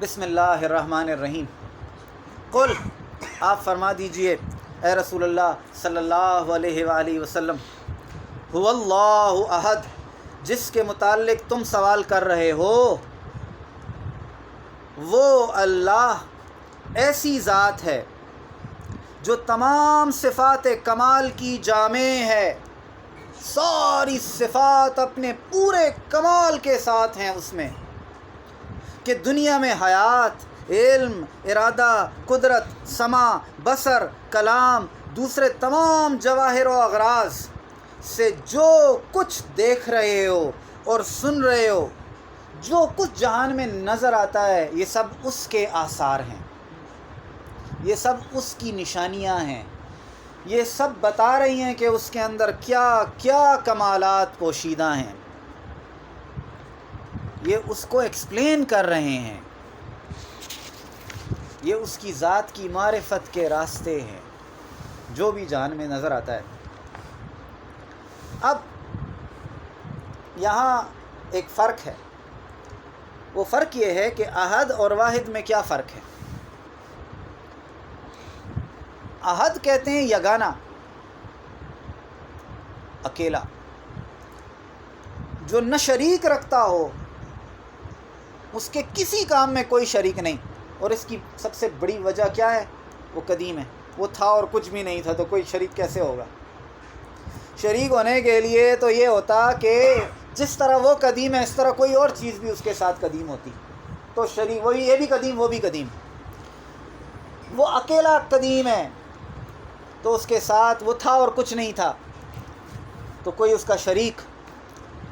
بسم اللہ الرحمن الرحیم۔ قل، آپ فرما دیجئے اے رسول اللہ صلی اللہ علیہ وآلہ وسلم، هو اللہ احد، جس کے متعلق تم سوال کر رہے ہو وہ اللہ ایسی ذات ہے جو تمام صفات کمال کی جامع ہے، ساری صفات اپنے پورے کمال کے ساتھ ہیں اس میں، کہ دنیا میں حیات، علم، ارادہ، قدرت، سمع، بصر، کلام، دوسرے تمام جواہر و اغراض سے جو کچھ دیکھ رہے ہو اور سن رہے ہو، جو کچھ جہان میں نظر آتا ہے، یہ سب اس کے آثار ہیں، یہ سب اس کی نشانیاں ہیں، یہ سب بتا رہی ہیں کہ اس کے اندر کیا کیا کمالات پوشیدہ ہیں، یہ اس کو ایکسپلین کر رہے ہیں، یہ اس کی ذات کی معرفت کے راستے ہیں جو بھی جہان میں نظر آتا ہے۔ اب یہاں ایک فرق ہے، وہ فرق یہ ہے کہ احد اور واحد میں کیا فرق ہے۔ احد کہتے ہیں یگانہ، اکیلا، جو نہ شریک رکھتا ہو، اس کے کسی کام میں کوئی شریک نہیں، اور اس کی سب سے بڑی وجہ کیا ہے؟ وہ قدیم ہے، وہ تھا اور کچھ بھی نہیں تھا، تو کوئی شریک کیسے ہوگا؟ شریک ہونے کے لیے تو یہ ہوتا کہ جس طرح وہ قدیم ہے اس طرح کوئی اور چیز بھی اس کے ساتھ قدیم ہوتی، تو شریک وہی، یہ بھی قدیم وہ بھی قدیم۔ وہ اکیلا قدیم ہے تو اس کے ساتھ وہ تھا اور کچھ نہیں تھا، تو کوئی اس کا شریک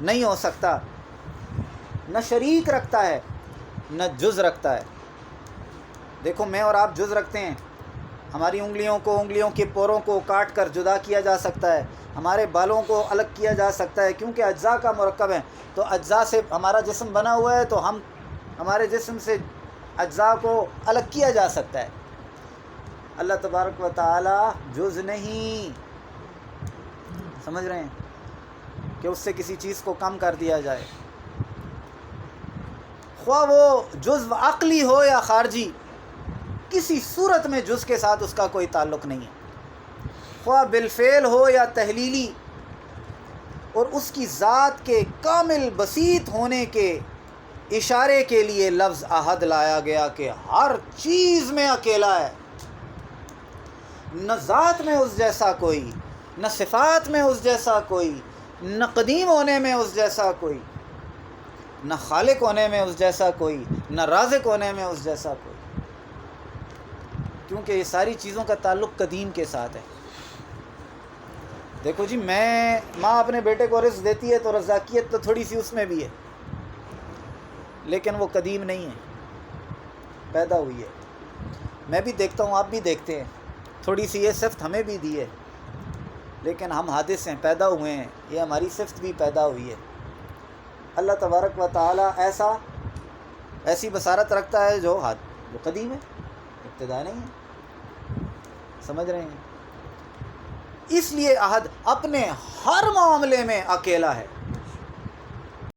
نہیں ہو سکتا، نہ شریک رکھتا ہے نہ جز رکھتا ہے۔ دیکھو میں اور آپ جز رکھتے ہیں، ہماری انگلیوں کے پوروں کو کاٹ کر جدا کیا جا سکتا ہے، ہمارے بالوں کو الگ کیا جا سکتا ہے، کیونکہ اجزاء کا مرکب ہے، تو اجزاء سے ہمارا جسم بنا ہوا ہے، تو ہمارے جسم سے اجزاء کو الگ کیا جا سکتا ہے۔ اللہ تبارک و تعالی جز نہیں، سمجھ رہے ہیں، کہ اس سے کسی چیز کو کم کر دیا جائے، خواہ وہ جزو عقلی ہو یا خارجی، کسی صورت میں جز کے ساتھ اس کا کوئی تعلق نہیں ہے، خواہ بالفعل ہو یا تحلیلی۔ اور اس کی ذات کے کامل بسیط ہونے کے اشارے کے لیے لفظ احد لایا گیا کہ ہر چیز میں اکیلا ہے، نہ ذات میں اس جیسا کوئی، نہ صفات میں اس جیسا کوئی، نہ قدیم ہونے میں اس جیسا کوئی، نہ خالق ہونے میں اس جیسا کوئی، نہ رازق ہونے میں اس جیسا کوئی، کیونکہ یہ ساری چیزوں کا تعلق قدیم کے ساتھ ہے۔ دیکھو جی، ماں اپنے بیٹے کو رزق دیتی ہے تو رزاقیت تو تھوڑی سی اس میں بھی ہے، لیکن وہ قدیم نہیں ہے، پیدا ہوئی ہے۔ میں بھی دیکھتا ہوں، آپ بھی دیکھتے ہیں، تھوڑی سی یہ صفت ہمیں بھی دی ہے، لیکن ہم حادث ہیں، پیدا ہوئے ہیں، یہ ہماری صفت بھی پیدا ہوئی ہے۔ اللہ تبارک و تعالی ایسی بصارت رکھتا ہے جو قدیم ہے، ابتدا نہیں ہے، سمجھ رہے ہیں؟ اس لیے احد اپنے ہر معاملے میں اکیلا ہے۔